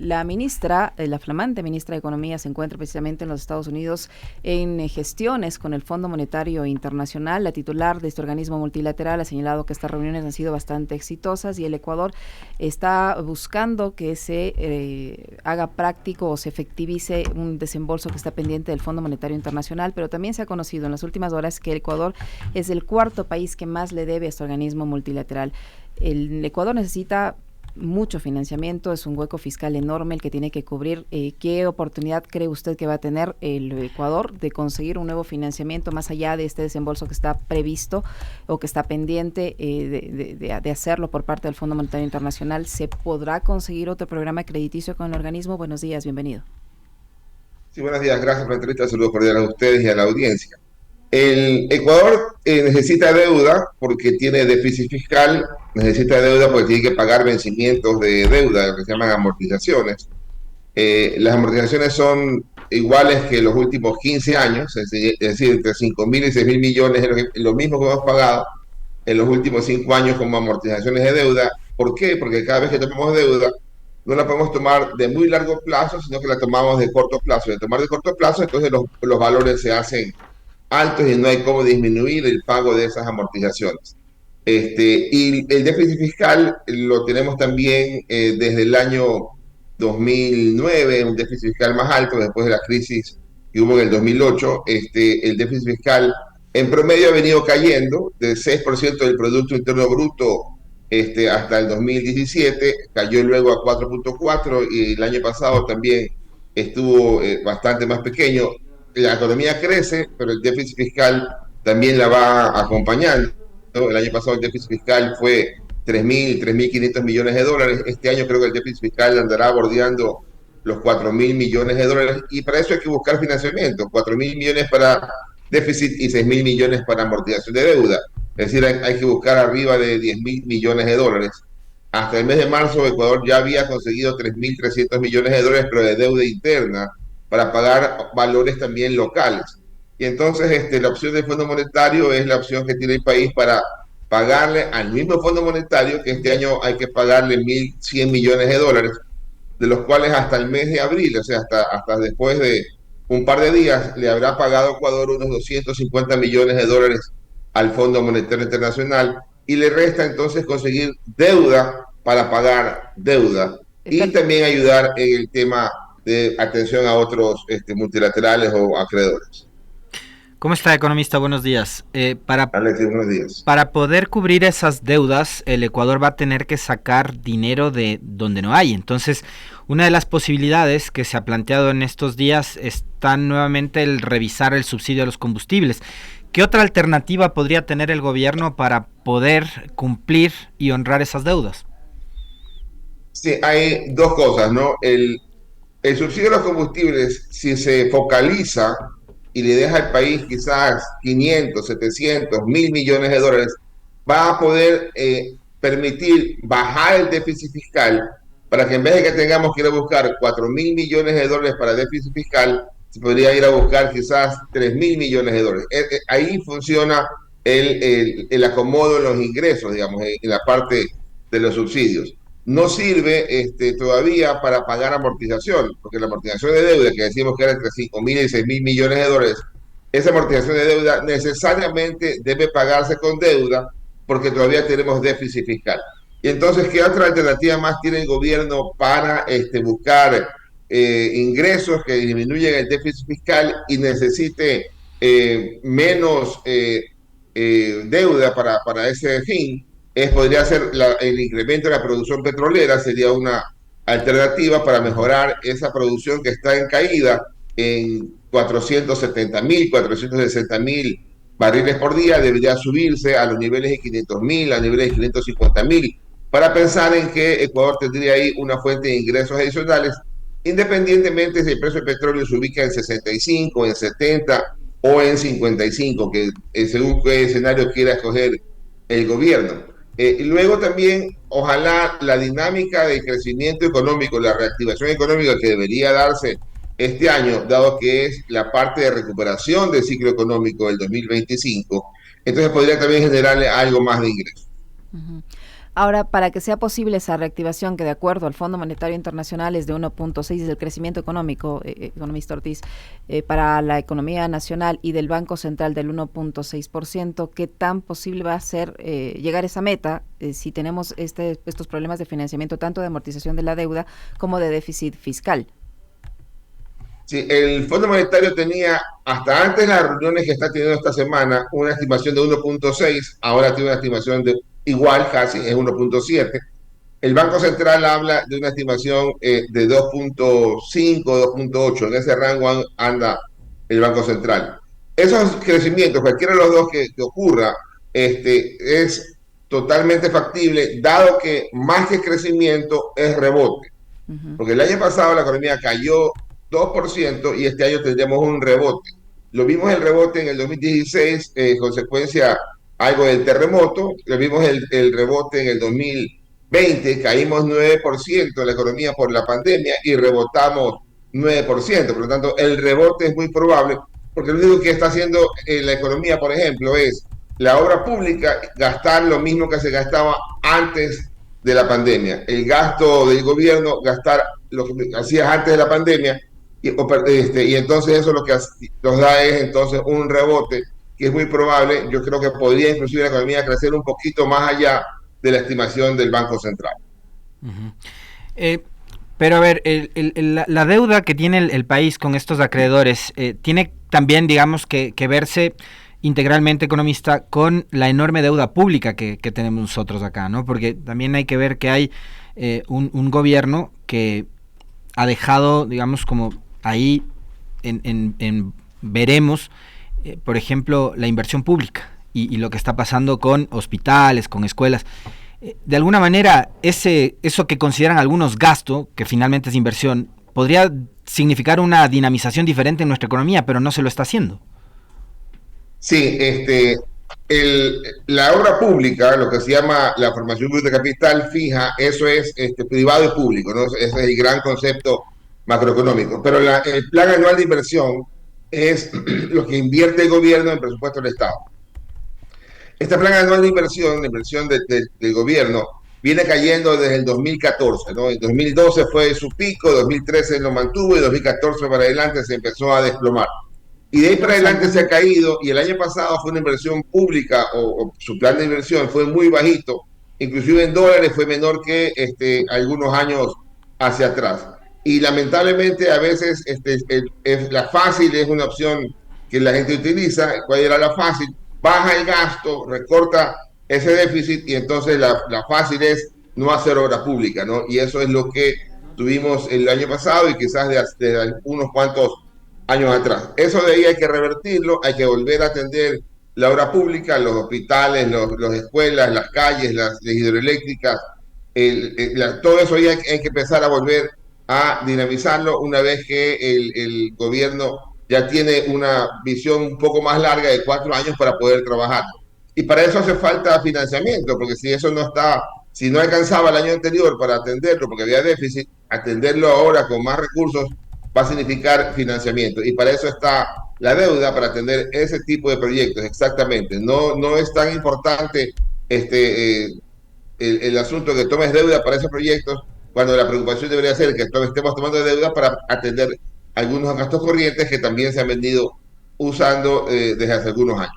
la flamante ministra de Economía se encuentra precisamente en los Estados Unidos en gestiones con el Fondo Monetario Internacional. La titular de este organismo multilateral ha señalado que estas reuniones han sido bastante exitosas y el Ecuador está buscando que se haga práctico o se efectivice un desembolso que está pendiente del Fondo Monetario Internacional, pero también se ha conocido en las últimas horas que el Ecuador es el cuarto país que más le debe a este organismo multilateral. El Ecuador necesita mucho financiamiento, es un hueco fiscal enorme el que tiene que cubrir. ¿Qué oportunidad cree usted que va a tener el Ecuador de conseguir un nuevo financiamiento más allá de este desembolso que está previsto o que está pendiente de hacerlo por parte del Fondo Monetario Internacional? ¿Se podrá conseguir otro programa crediticio con el organismo? Buenos días, bienvenido. Sí, buenos días, gracias por la entrevista, saludos cordiales a ustedes y a la audiencia. El Ecuador necesita deuda porque tiene déficit fiscal, necesita deuda porque tiene que pagar vencimientos de deuda, lo que se llaman amortizaciones. Las amortizaciones son iguales que los últimos 15 años, es decir, entre 5.000 y 6.000 millones, es lo mismo que hemos pagado en los últimos 5 años como amortizaciones de deuda. ¿Por qué? Porque cada vez que tomamos deuda, no la podemos tomar de muy largo plazo, sino que la tomamos de corto plazo. De tomar de corto plazo, entonces los valores se hacen altos y no hay cómo disminuir el pago de esas amortizaciones. Y el déficit fiscal lo tenemos también desde el año 2009, un déficit fiscal más alto después de la crisis que hubo en el 2008. El déficit fiscal en promedio ha venido cayendo del 6% del Producto Interno Bruto hasta el 2017, cayó luego a 4.4 y el año pasado también estuvo bastante más pequeño. La economía crece, pero el déficit fiscal también la va acompañando. El año pasado el déficit fiscal fue 3.500 millones de dólares. Este año creo que el déficit fiscal andará bordeando los 4.000 millones de dólares y para eso hay que buscar financiamiento, 4.000 millones para déficit y 6.000 millones para amortización de deuda. Es decir, hay que buscar arriba de 10.000 millones de dólares. Hasta el mes de marzo, Ecuador ya había conseguido 3.300 millones de dólares, pero de deuda interna, para pagar valores también locales. Y entonces la opción del Fondo Monetario es la opción que tiene el país para pagarle al mismo Fondo Monetario, que este año hay que pagarle 1.100 millones de dólares, de los cuales hasta el mes de abril, o sea, hasta después de un par de días, le habrá pagado Ecuador unos 250 millones de dólares al Fondo Monetario Internacional y le resta entonces conseguir deuda para pagar deuda y también ayudar en el tema de atención a otros multilaterales o acreedores. ¿Cómo está, economista? Buenos días. Alex, buenos días. Para poder cubrir esas deudas, el Ecuador va a tener que sacar dinero de donde no hay. Entonces, una de las posibilidades que se ha planteado en estos días está nuevamente el revisar el subsidio a los combustibles. ¿Qué otra alternativa podría tener el gobierno para poder cumplir y honrar esas deudas? Sí, hay dos cosas, ¿no? El subsidio a los combustibles, si se focaliza y le deja al país quizás 500, 700, 1.000 millones de dólares, va a poder permitir bajar el déficit fiscal para que en vez de que tengamos que ir a buscar 4.000 millones de dólares para déficit fiscal, se podría ir a buscar quizás 3.000 millones de dólares. Ahí funciona el acomodo en los ingresos, digamos, en la parte de los subsidios. No sirve todavía para pagar amortización, porque la amortización de deuda, que decimos que era entre 5.000 y 6.000 millones de dólares, esa amortización de deuda necesariamente debe pagarse con deuda porque todavía tenemos déficit fiscal. Y entonces, ¿qué otra alternativa más tiene el gobierno para buscar ingresos que disminuyan el déficit fiscal y necesite menos deuda para ese fin? Podría ser el incremento de la producción petrolera, sería una alternativa para mejorar esa producción que está en caída en 470.000, 460.000 barriles por día, debería subirse a los niveles de 500.000, a niveles de 550.000, para pensar en que Ecuador tendría ahí una fuente de ingresos adicionales, independientemente si el precio del petróleo se ubica en 65, en 70 o en 55, que según qué escenario quiera escoger el gobierno. Y luego también, ojalá la dinámica de crecimiento económico, la reactivación económica que debería darse este año, dado que es la parte de recuperación del ciclo económico del 2025, entonces podría también generarle algo más de ingresos. Uh-huh. Ahora, para que sea posible esa reactivación, que de acuerdo al Fondo Monetario Internacional es de 1.6, es el crecimiento económico, economista Ortiz, para la economía nacional, y del Banco Central del 1.6%, ¿qué tan posible va a ser llegar a esa meta si tenemos estos problemas de financiamiento, tanto de amortización de la deuda como de déficit fiscal? Sí, el Fondo Monetario tenía, hasta antes de las reuniones que está teniendo esta semana, una estimación de 1.6, ahora tiene una estimación de igual, casi, es 1.7. El Banco Central habla de una estimación de 2.5, 2.8, en ese rango anda el Banco Central. Esos crecimientos, cualquiera de los dos que ocurra, es totalmente factible, dado que más que crecimiento es rebote. Porque el año pasado la economía cayó 2% y este año tendremos un rebote. Lo vimos el rebote en el 2016, consecuencia algo del terremoto, lo vimos el rebote en el 2020, caímos 9% de la economía por la pandemia y rebotamos 9%. Por lo tanto, el rebote es muy probable, porque lo único que está haciendo la economía, por ejemplo, es la obra pública gastar lo mismo que se gastaba antes de la pandemia. El gasto del gobierno, gastar lo que hacías antes de la pandemia, y entonces eso lo que nos da es entonces un rebote que es muy probable. Yo creo que podría inclusive la economía crecer un poquito más allá de la estimación del Banco Central. Uh-huh. Pero a ver, la deuda que tiene el país con estos acreedores tiene también, digamos, que verse integralmente, economista, con la enorme deuda pública que tenemos nosotros acá, ¿no? Porque también hay que ver que hay un gobierno que ha dejado, digamos, como ahí veremos, por ejemplo, la inversión pública y lo que está pasando con hospitales, con escuelas. De alguna manera, eso que consideran algunos gasto, que finalmente es inversión, podría significar una dinamización diferente en nuestra economía, pero no se lo está haciendo. Sí, la obra pública, lo que se llama la formación de capital fija, eso es privado y público, ¿no? Ese es el gran concepto macroeconómico. Pero el plan anual de inversión es lo que invierte el gobierno en presupuesto del Estado. Este plan anual de inversión, la inversión del gobierno, viene cayendo desde el 2014, ¿no? En 2012 fue su pico, 2013 lo mantuvo y 2014 para adelante se empezó a desplomar. Y de ahí para adelante se ha caído, y el año pasado fue una inversión pública, o su plan de inversión fue muy bajito, inclusive en dólares fue menor que algunos años hacia atrás. Y lamentablemente a veces la fácil es una opción que la gente utiliza. ¿Cuál era la fácil? Baja el gasto, recorta ese déficit, y entonces la fácil es no hacer obra pública, ¿no? Y eso es lo que tuvimos el año pasado y quizás de unos cuantos años atrás. Eso de ahí hay que revertirlo, hay que volver a atender la obra pública, los hospitales, las escuelas, las calles, las hidroeléctricas, todo eso ahí hay que empezar a volver a dinamizarlo una vez que el gobierno ya tiene una visión un poco más larga de 4 años para poder trabajar. Y para eso hace falta financiamiento, porque si eso no está, si no alcanzaba el año anterior para atenderlo, porque había déficit, atenderlo ahora con más recursos va a significar financiamiento. Y para eso está la deuda, para atender ese tipo de proyectos, exactamente. No es tan importante el asunto de que tomes deuda para esos proyectos, cuando la preocupación debería ser que estemos tomando deuda para atender algunos gastos corrientes que también se han venido usando desde hace algunos años.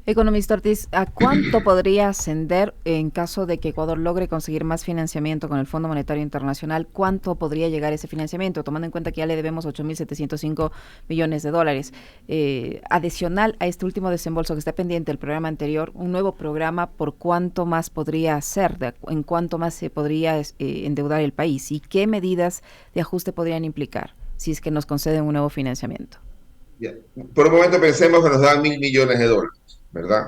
Economista Ortiz, ¿a cuánto podría ascender en caso de que Ecuador logre conseguir más financiamiento con el Fondo Monetario Internacional? ¿Cuánto podría llegar ese financiamiento, tomando en cuenta que ya le debemos 8.705 millones de dólares? Adicional a este último desembolso que está pendiente del programa anterior, un nuevo programa, ¿por cuánto más podría ser? ¿En cuánto más se podría endeudar el país? ¿Y qué medidas de ajuste podrían implicar si es que nos conceden un nuevo financiamiento? Por un momento pensemos que nos dan 1.000 millones de dólares, ¿verdad?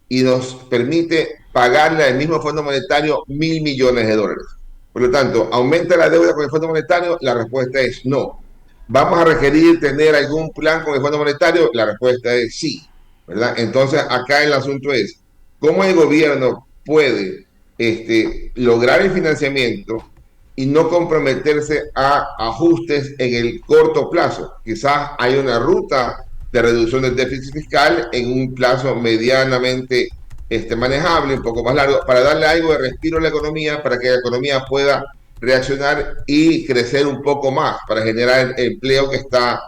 Y nos permite pagarle al mismo Fondo Monetario 1.000 millones de dólares. Por lo tanto, ¿aumenta la deuda con el Fondo Monetario? La respuesta es no. ¿Vamos a requerir tener algún plan con el Fondo Monetario? La respuesta es sí, ¿verdad? Entonces, acá el asunto es, ¿cómo el gobierno puede lograr el financiamiento y no comprometerse a ajustes en el corto plazo? Quizás hay una ruta de reducción del déficit fiscal en un plazo medianamente manejable, un poco más largo, para darle algo de respiro a la economía, para que la economía pueda reaccionar y crecer un poco más, para generar el empleo que está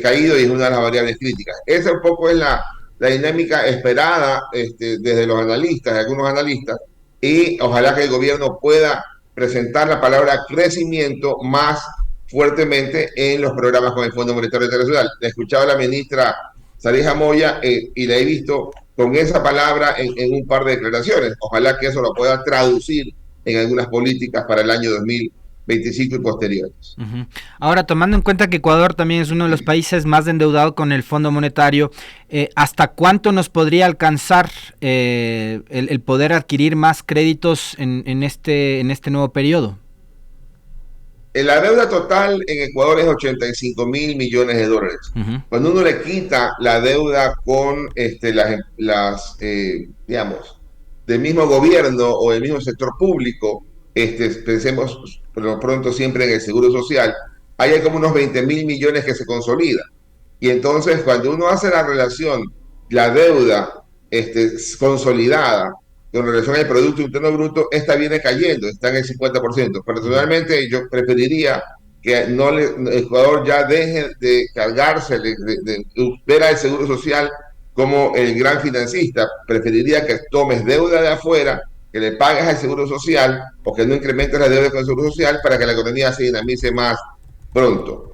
caído y es una de las variables críticas. Esa un poco es la dinámica esperada desde los analistas, de algunos analistas, y ojalá que el gobierno pueda presentar la palabra crecimiento más fuertemente en los programas con el Fondo Monetario Internacional. La escuchaba la ministra Sarija Moya y la he visto con esa palabra en un par de declaraciones. Ojalá que eso lo pueda traducir en algunas políticas para el año 2025 y posteriores. Ahora, tomando en cuenta que Ecuador también es uno de los países más endeudados con el Fondo Monetario, ¿hasta cuánto nos podría alcanzar el poder adquirir más créditos en este nuevo periodo? La deuda total en Ecuador es 85.000 millones de dólares. Cuando uno le quita la deuda con digamos, del mismo gobierno o del mismo sector público, pensemos por lo pronto siempre en el Seguro Social, hay como unos 20.000 millones que se consolidan. Y entonces cuando uno hace la relación, la deuda consolidada con relación al Producto Interno Bruto, esta viene cayendo, está en el 50%. Personalmente, yo preferiría que Ecuador ya deje de cargarse, de ver al Seguro Social como el gran financista. Preferiría que tomes deuda de afuera, que le pagues al Seguro Social o que no incrementes la deuda con el Seguro Social para que la economía se dinamice más pronto.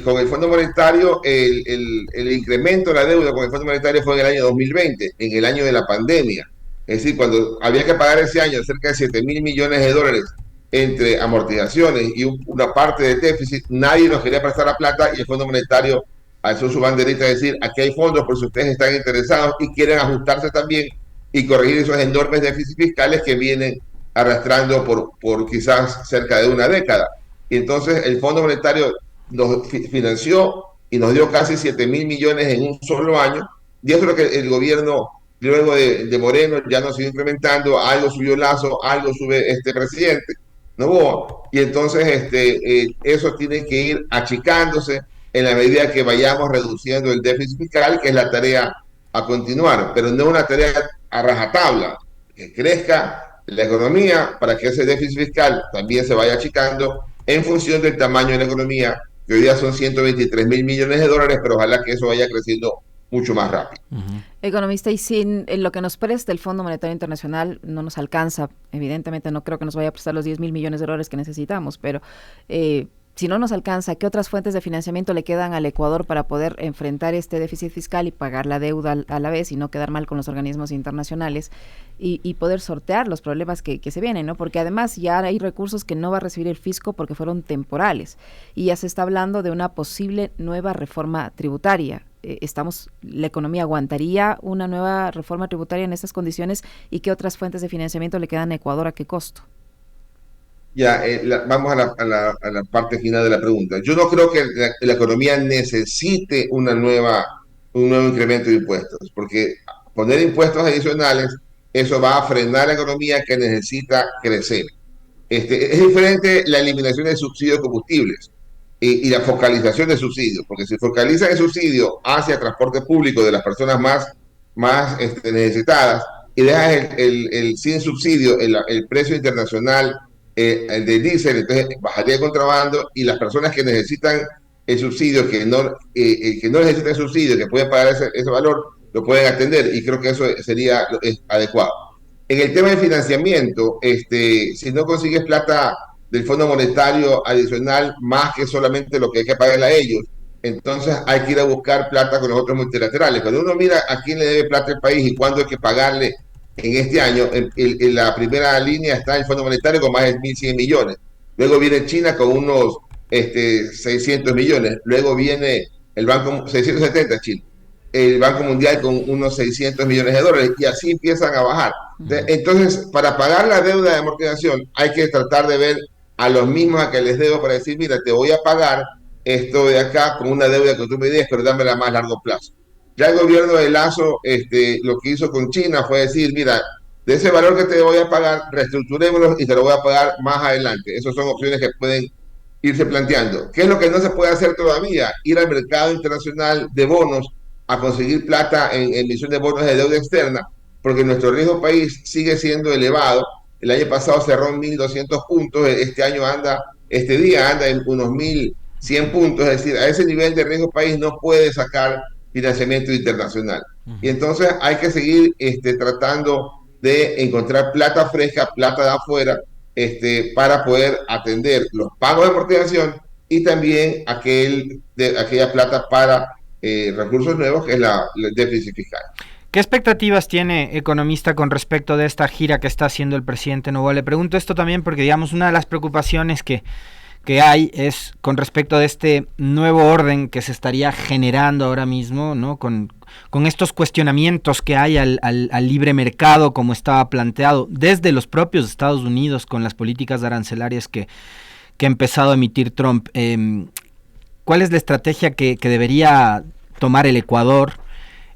Con el Fondo Monetario, el incremento de la deuda con el Fondo Monetario fue en el año 2020, en el año de la pandemia. Es decir, cuando había que pagar ese año cerca de 7.000 millones de dólares entre amortizaciones y una parte del déficit, nadie nos quería prestar la plata y el Fondo Monetario alzó su banderita a decir, aquí hay fondos por si ustedes están interesados y quieren ajustarse también y corregir esos enormes déficits fiscales que vienen arrastrando por quizás cerca de una década. Y entonces el Fondo Monetario nos financió y nos dio casi 7.000 millones en un solo año, y eso es lo que el gobierno luego de Moreno ya no sigue incrementando, algo subió Lazo, algo sube este presidente, ¿no? Y entonces eso tiene que ir achicándose en la medida que vayamos reduciendo el déficit fiscal, que es la tarea a continuar, pero no una tarea a rajatabla, que crezca la economía para que ese déficit fiscal también se vaya achicando en función del tamaño de la economía, que hoy día son 123.000 millones de dólares, pero ojalá que eso vaya creciendo mucho más rápido. Economista, y sin lo que nos presta el Fondo Monetario Internacional no nos alcanza, evidentemente no creo que nos vaya a prestar los 10.000 millones de dólares que necesitamos, pero si no nos alcanza, ¿qué otras fuentes de financiamiento le quedan al Ecuador para poder enfrentar este déficit fiscal y pagar la deuda a la vez y no quedar mal con los organismos internacionales y poder sortear los problemas que se vienen, ¿no? Porque además ya hay recursos que no va a recibir el fisco porque fueron temporales y ya se está hablando de una posible nueva reforma tributaria. ¿La economía aguantaría una nueva reforma tributaria en estas condiciones? ¿Y qué otras fuentes de financiamiento le quedan a Ecuador? ¿A qué costo? Ya, vamos a la parte final de la pregunta. Yo no creo que la economía necesite un nuevo incremento de impuestos, porque poner impuestos adicionales, eso va a frenar la economía que necesita crecer. Es diferente la eliminación de subsidios de combustibles y la focalización de subsidios, porque si focaliza el subsidio hacia transporte público de las personas más necesitadas y dejas sin subsidio el precio internacional el de diésel, entonces bajaría el contrabando y las personas que necesitan el subsidio, que no necesitan el subsidio, que pueden pagar ese valor, lo pueden atender y creo que eso sería adecuado. En el tema de financiamiento, si no consigues plata del Fondo Monetario adicional, más que solamente lo que hay que pagarle a ellos, entonces hay que ir a buscar plata con los otros multilaterales. Cuando uno mira a quién le debe plata al país y cuándo hay que pagarle en este año, en la primera línea está el Fondo Monetario con más de 1.100 millones. Luego viene China con unos 600 millones. Luego viene el Banco, 670 Chile. El Banco Mundial con unos 600 millones de dólares y así empiezan a bajar. Entonces, para pagar la deuda de amortización hay que tratar de ver a los mismos a que les debo para decir, mira, te voy a pagar esto de acá con una deuda que tú me des, pero dámela a más largo plazo. Ya el gobierno de Lazo lo que hizo con China fue decir, mira, de ese valor que te voy a pagar, reestructurémoslo y te lo voy a pagar más adelante. Esas son opciones que pueden irse planteando. ¿Qué es lo que no se puede hacer todavía? Ir al mercado internacional de bonos a conseguir plata en emisión de bonos de deuda externa, porque nuestro riesgo país sigue siendo elevado. El año pasado cerró en 1.200 puntos, este día anda en unos 1.100 puntos, es decir, a ese nivel de riesgo país no puede sacar financiamiento internacional. Y entonces hay que seguir tratando de encontrar plata fresca, plata de afuera, para poder atender los pagos de amortización y también aquella plata para recursos nuevos, que es el déficit fiscal. ¿Qué expectativas tiene, economista, con respecto de esta gira que está haciendo el presidente Noboa? Le pregunto esto también porque, digamos, una de las preocupaciones que hay es con respecto de este nuevo orden que se estaría generando ahora mismo, ¿no? Con estos cuestionamientos que hay al libre mercado como estaba planteado desde los propios Estados Unidos con las políticas arancelarias que ha empezado a emitir Trump. ¿Cuál es la estrategia que debería tomar el Ecuador?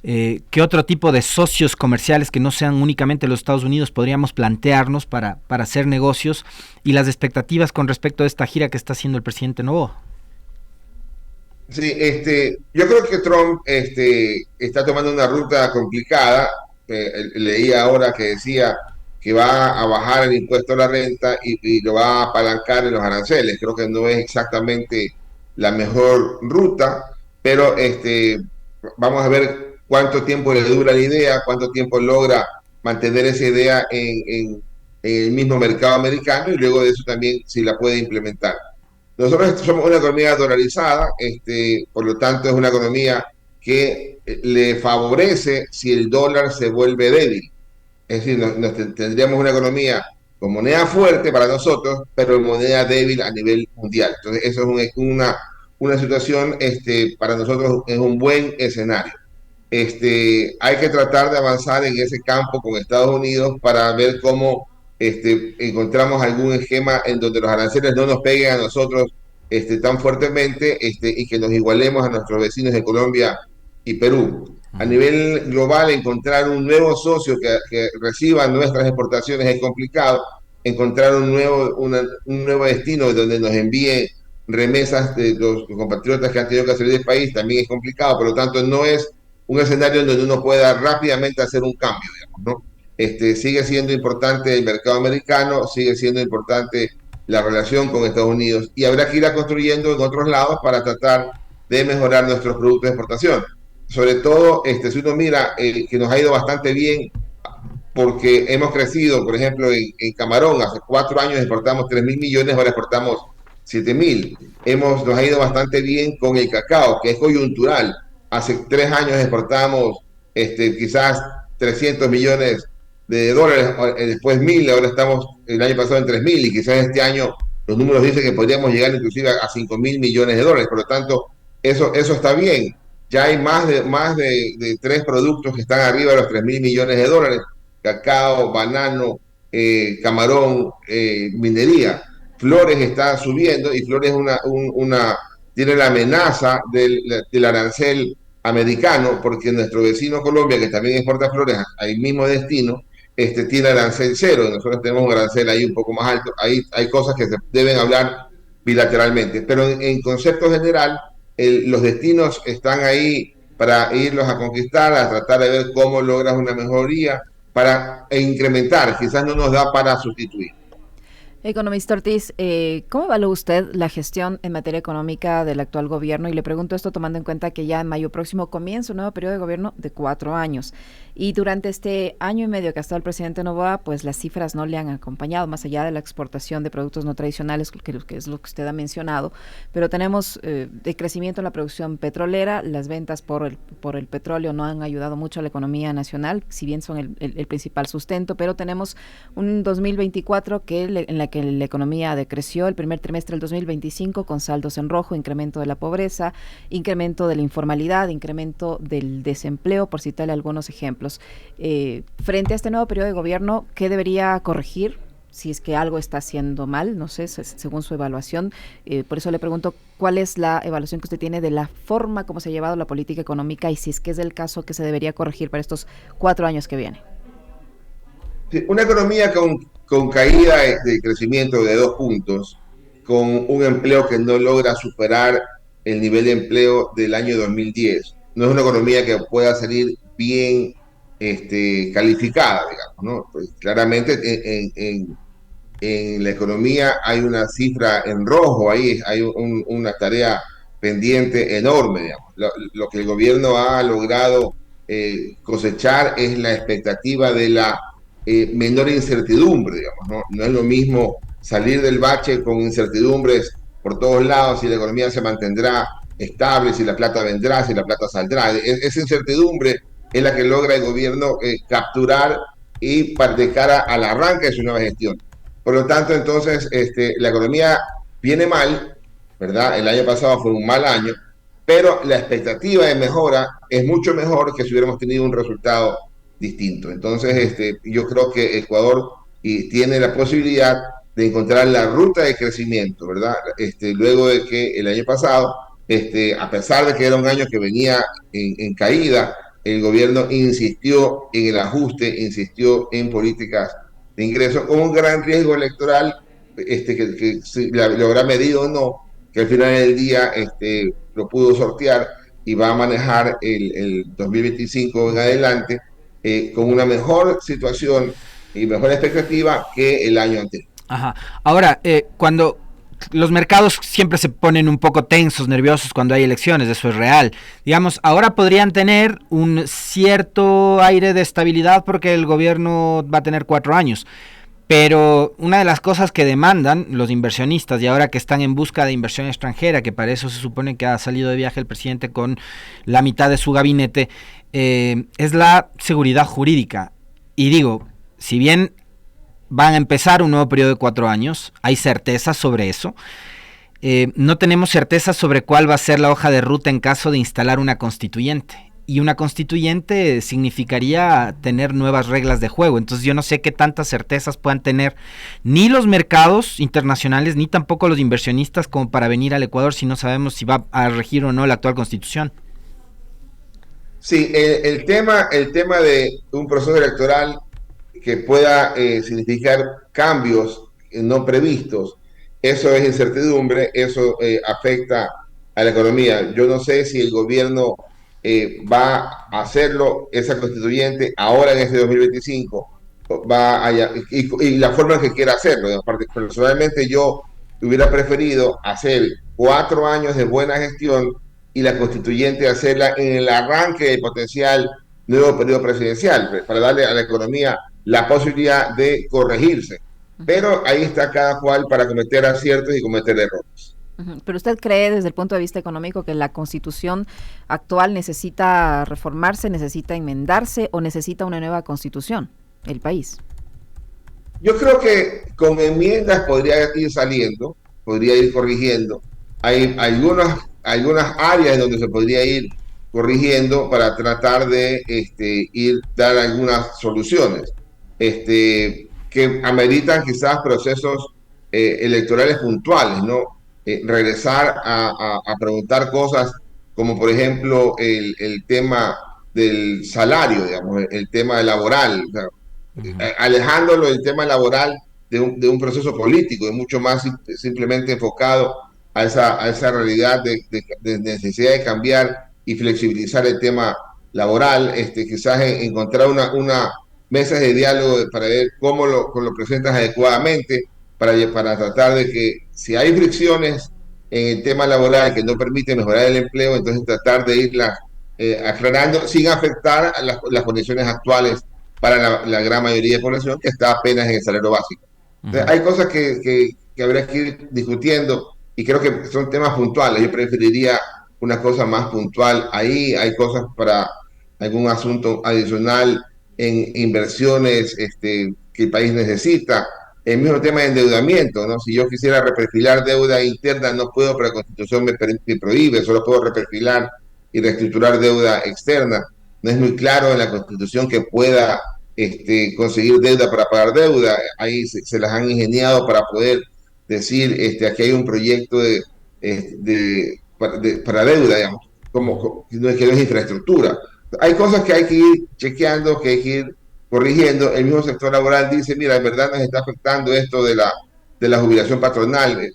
¿Qué otro tipo de socios comerciales que no sean únicamente los Estados Unidos podríamos plantearnos para hacer negocios, y las expectativas con respecto a esta gira que está haciendo el presidente Noboa? Sí, yo creo que Trump está tomando una ruta complicada. Leí ahora que decía que va a bajar el impuesto a la renta y lo va a apalancar en los aranceles. Creo que no es exactamente la mejor ruta, pero vamos a ver cuánto tiempo le dura la idea, cuánto tiempo logra mantener esa idea en el mismo mercado americano, y luego de eso también si la puede implementar. Nosotros somos una economía dolarizada, por lo tanto es una economía que le favorece si el dólar se vuelve débil. Es decir, tendríamos una economía con moneda fuerte para nosotros, pero moneda débil a nivel mundial. Entonces, eso es una situación, para nosotros es un buen escenario. Hay que tratar de avanzar en ese campo con Estados Unidos para ver cómo encontramos algún esquema en donde los aranceles no nos peguen a nosotros tan fuertemente, y que nos igualemos a nuestros vecinos de Colombia y Perú. A nivel global, encontrar un nuevo socio que reciba nuestras exportaciones es complicado. Encontrar un nuevo destino donde nos envíe remesas de los compatriotas que han tenido que salir del país también es complicado. Por lo tanto, no es un escenario en donde uno pueda rápidamente hacer un cambio, digamos, ¿no? Sigue siendo importante el mercado americano, sigue siendo importante la relación con Estados Unidos, y habrá que ir construyendo en otros lados para tratar de mejorar nuestros productos de exportación. Sobre todo, si uno mira que nos ha ido bastante bien porque hemos crecido, por ejemplo, en camarón, hace 4 años exportamos 3.000 millones, ahora exportamos 7.000. Nos ha ido bastante bien con el cacao, que es coyuntural. Hace 3 años exportamos quizás 300 millones de dólares, después 1.000, ahora estamos el año pasado en 3.000, y quizás este año los números dicen que podríamos llegar inclusive a 5.000 millones de dólares. Por lo tanto, eso está bien. Ya hay más de 3 productos que están arriba de los 3.000 millones de dólares: cacao, banano, camarón, minería. Flores está subiendo, y Flores tiene la amenaza del arancel americano, porque nuestro vecino Colombia, que también exporta flores al mismo destino, tiene arancel cero. Nosotros tenemos un arancel ahí un poco más alto. Hay cosas que se deben hablar bilateralmente, pero en concepto general, los destinos están ahí para irlos a conquistar, a tratar de ver cómo logras una mejoría para incrementar. Quizás no nos da para sustituir. Economista Ortiz, ¿cómo evalúa usted la gestión en materia económica del actual gobierno? Y le pregunto esto tomando en cuenta que ya en mayo próximo comienza un nuevo periodo de gobierno de 4 años. Y durante este año y medio que ha estado el presidente Noboa, pues las cifras no le han acompañado, más allá de la exportación de productos no tradicionales, que es lo que usted ha mencionado. Pero tenemos de crecimiento en la producción petrolera, las ventas por el petróleo no han ayudado mucho a la economía nacional, si bien son el principal sustento, pero tenemos un 2024 en la que la economía decreció el primer trimestre del 2025 con saldos en rojo, incremento de la pobreza, incremento de la informalidad, incremento del desempleo, por citarle algunos ejemplos. Frente a este nuevo periodo de gobierno, ¿qué debería corregir? Si es que algo está haciendo mal, no sé, según su evaluación. Por eso le pregunto, ¿cuál es la evaluación que usted tiene de la forma como se ha llevado la política económica, y si es que es el caso que se debería corregir para estos 4 años que vienen? Sí, una economía con caída de crecimiento de 2 puntos, con un empleo que no logra superar el nivel de empleo del año 2010. No es una economía que pueda salir bien calificada, digamos, ¿no? Pues claramente en la economía hay una cifra en rojo, ahí hay una tarea pendiente enorme, digamos. Lo que el gobierno ha logrado cosechar es la expectativa de la menor incertidumbre, digamos, ¿no? No es lo mismo salir del bache con incertidumbres por todos lados, si la economía se mantendrá estable, si la plata vendrá, si la plata saldrá. Esa incertidumbre es la que logra el gobierno capturar y de cara al arranque de su nueva gestión. Por lo tanto, entonces, la economía viene mal, ¿verdad? El año pasado fue un mal año, pero la expectativa de mejora es mucho mejor que si hubiéramos tenido un resultado distinto. Entonces, yo creo que Ecuador tiene la posibilidad de encontrar la ruta de crecimiento, ¿verdad? Luego de que el año pasado, a pesar de que era un año que venía en caída, el gobierno insistió en el ajuste, insistió en políticas de ingresos, con un gran riesgo electoral, que si lo habrá medido o no, que al final del día lo pudo sortear y va a manejar el 2025 en adelante con una mejor situación y mejor expectativa que el año anterior. Ajá. Ahora, cuando los mercados siempre se ponen un poco tensos, nerviosos cuando hay elecciones, eso es real. Digamos, ahora podrían tener un cierto aire de estabilidad porque el gobierno va a tener 4 años. Pero una de las cosas que demandan los inversionistas, y ahora que están en busca de inversión extranjera, que para eso se supone que ha salido de viaje el presidente con la mitad de su gabinete, es la seguridad jurídica. Y digo, si bien van a empezar un nuevo periodo de 4 años, hay certezas sobre eso. No tenemos certeza sobre cuál va a ser la hoja de ruta en caso de instalar una constituyente. Y una constituyente significaría tener nuevas reglas de juego. Entonces yo no sé qué tantas certezas puedan tener ni los mercados internacionales, ni tampoco los inversionistas como para venir al Ecuador si no sabemos si va a regir o no la actual constitución. Sí, el tema de un proceso electoral que pueda significar cambios no previstos, eso es incertidumbre, eso afecta a la economía. Yo no sé si el gobierno va a hacerlo, esa constituyente, ahora en este 2025, y la forma en que quiera hacerlo. Personalmente yo hubiera preferido hacer 4 años de buena gestión y la constituyente hacerla en el arranque del potencial nuevo periodo presidencial, para darle a la economía la posibilidad de corregirse. Pero ahí está cada cual para cometer aciertos y cometer errores. Pero usted cree desde el punto de vista económico que la constitución actual necesita reformarse, necesita enmendarse o necesita una nueva constitución, el país. Yo creo que con enmiendas podría ir saliendo, podría ir corrigiendo. Hay algunas áreas en donde se podría ir corrigiendo para tratar de dar algunas soluciones que ameritan quizás procesos electorales puntuales, ¿no? Regresar a preguntar cosas como por ejemplo el tema del salario, digamos, el tema laboral, o sea, alejándolo del tema laboral de un proceso político, es mucho más simplemente enfocado a esa realidad de necesidad de cambiar y flexibilizar el tema laboral, quizás encontrar una mesa de diálogo para ver cómo lo presentas adecuadamente, para tratar de que si hay fricciones en el tema laboral que no permiten mejorar el empleo, entonces tratar de irlas aclarando sin afectar a las condiciones actuales para la gran mayoría de población que está apenas en el salario básico. Entonces, hay cosas que habría que ir discutiendo y creo que son temas puntuales. Yo preferiría una cosa más puntual ahí. Hay cosas para algún asunto adicional en inversiones que el país necesita. El mismo tema de endeudamiento, ¿no? Si yo quisiera reperfilar deuda interna, no puedo, pero la Constitución me prohíbe, solo puedo reperfilar y reestructurar deuda externa. No es muy claro en la Constitución que pueda conseguir deuda para pagar deuda. Ahí se las han ingeniado para poder decir, aquí hay un proyecto para deuda, digamos, que no es infraestructura. Hay cosas que hay que ir chequeando, que hay que ir corrigiendo. El mismo sector laboral dice, mira, en verdad nos está afectando esto de la jubilación patronal,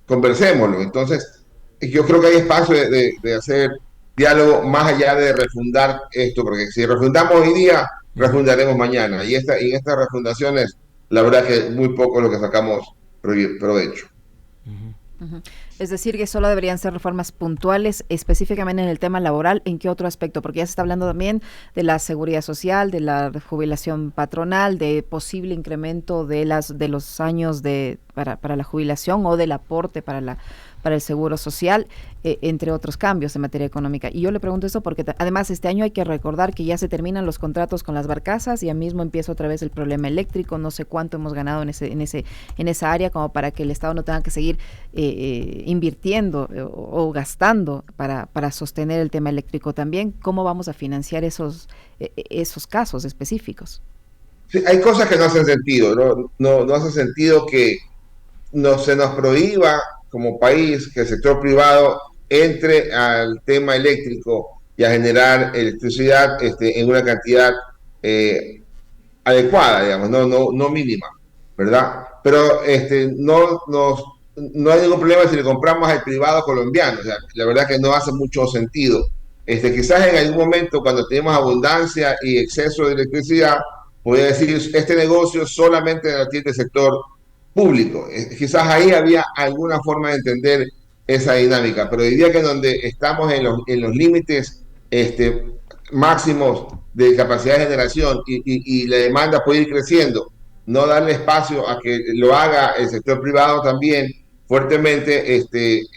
conversémoslo. Entonces, yo creo que hay espacio de hacer diálogo más allá de refundar esto, porque si refundamos hoy día refundaremos mañana. Y en estas refundaciones, la verdad que muy poco es lo que sacamos provecho. Ujú. Es decir, que solo deberían ser reformas puntuales, específicamente en el tema laboral. ¿En qué otro aspecto? Porque ya se está hablando también de la seguridad social, de la jubilación patronal, de posible incremento de los años para la jubilación o del aporte para el seguro social, entre otros cambios en materia económica. Y yo le pregunto eso porque además este año hay que recordar que ya se terminan los contratos con las barcazas y ya mismo empieza otra vez el problema eléctrico. No sé cuánto hemos ganado en esa área como para que el Estado no tenga que seguir invirtiendo o gastando para sostener el tema eléctrico también. ¿Cómo vamos a financiar esos casos específicos? Sí, hay cosas que no hacen sentido, no hace sentido que se nos prohíba como país que el sector privado entre al tema eléctrico y a generar electricidad en una cantidad adecuada, digamos, no mínima, ¿verdad? Pero no hay ningún problema si le compramos al privado colombiano. O sea, la verdad que no hace mucho sentido. Quizás en algún momento, cuando tenemos abundancia y exceso de electricidad, podría decir, este negocio solamente lo atiende el sector público. Quizás ahí había alguna forma de entender esa dinámica, pero diría que donde estamos en los límites máximos de capacidad de generación y la demanda puede ir creciendo, no darle espacio a que lo haga el sector privado también fuertemente,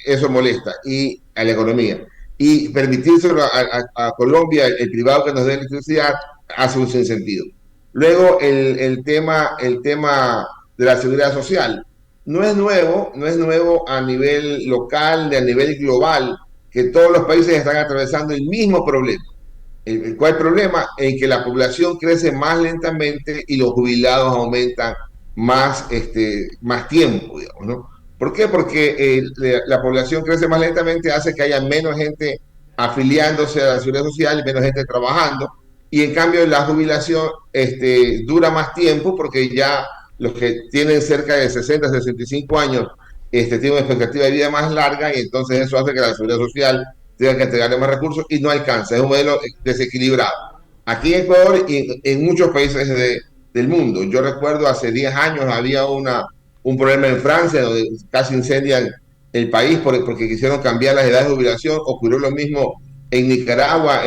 eso molesta y a la economía. Y permitírselo a Colombia, el privado que nos dé electricidad, hace un sinsentido. Luego el tema de la seguridad social. No es nuevo a nivel local, a nivel global, que todos los países están atravesando el mismo problema. ¿Cuál es el problema? En que la población crece más lentamente y los jubilados aumentan más tiempo, digamos, ¿no? ¿Por qué? Porque la población crece más lentamente, hace que haya menos gente afiliándose a la seguridad social y menos gente trabajando. Y en cambio la jubilación dura más tiempo porque ya los que tienen cerca de 60, 65 años tienen una expectativa de vida más larga y entonces eso hace que la seguridad social tenga que entregarle más recursos y no alcanza. Es un modelo desequilibrado. Aquí en Ecuador y en muchos países del mundo. Yo recuerdo hace 10 años había un problema en Francia donde casi incendian el país porque quisieron cambiar las edades de jubilación. Ocurrió lo mismo en Nicaragua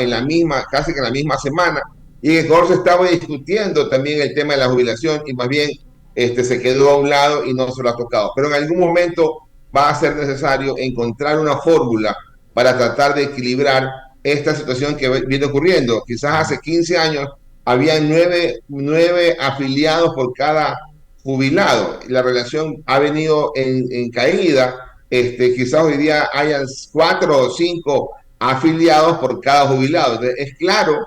casi que en la misma semana. Y en Ecuador se estaba discutiendo también el tema de la jubilación y más bien se quedó a un lado y no se lo ha tocado. Pero en algún momento va a ser necesario encontrar una fórmula para tratar de equilibrar esta situación que viene ocurriendo. Quizás hace 15 años había nueve afiliados por cada jubilado. La relación ha venido en caída. Quizás hoy día hayan 4 o 5 afiliados por cada jubilado. Entonces, es claro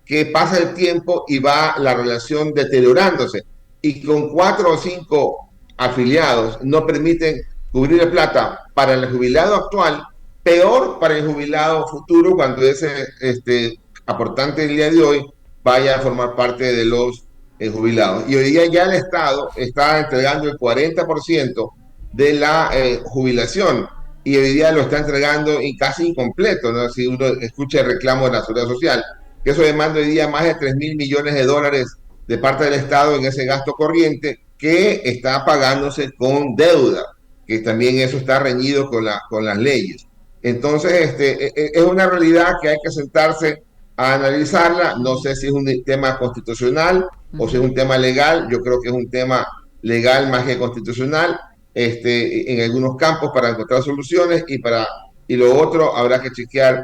que pasa el tiempo y va la relación deteriorándose. Y con 4 o 5 afiliados no permiten cubrir la plata para el jubilado actual, peor para el jubilado futuro cuando ese aportante del día de hoy vaya a formar parte de los jubilados. Y hoy día ya el Estado está entregando el 40% de la jubilación y hoy día lo está entregando casi incompleto, ¿no? Si uno escucha el reclamo de la Seguridad Social, que eso demanda hoy día más de 3.000 millones de dólares de parte del Estado en ese gasto corriente que está pagándose con deuda, que también eso está reñido con las leyes. Entonces, es una realidad que hay que sentarse a analizarla. No sé si es un tema constitucional o si es un tema legal. Yo creo que es un tema legal más que constitucional en algunos campos para encontrar soluciones y lo otro habrá que chequear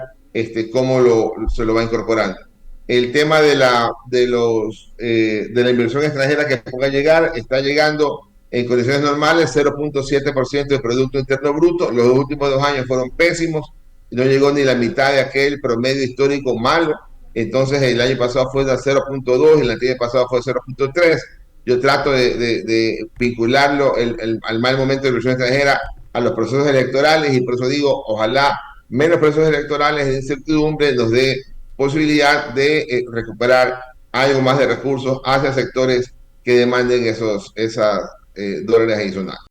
cómo se lo va incorporando. El tema de la inversión extranjera que pueda llegar, está llegando en condiciones normales 0.7% del Producto Interno Bruto. Los últimos 2 años fueron pésimos, no llegó ni la mitad de aquel promedio histórico malo. Entonces el año pasado fue de 0.2 y el año pasado fue 0.3. Yo trato de vincularlo al mal momento de la inversión extranjera a los procesos electorales y por eso digo, ojalá menos procesos electorales de incertidumbre nos dé posibilidad de recuperar algo más de recursos hacia sectores que demanden esas dólares adicionales.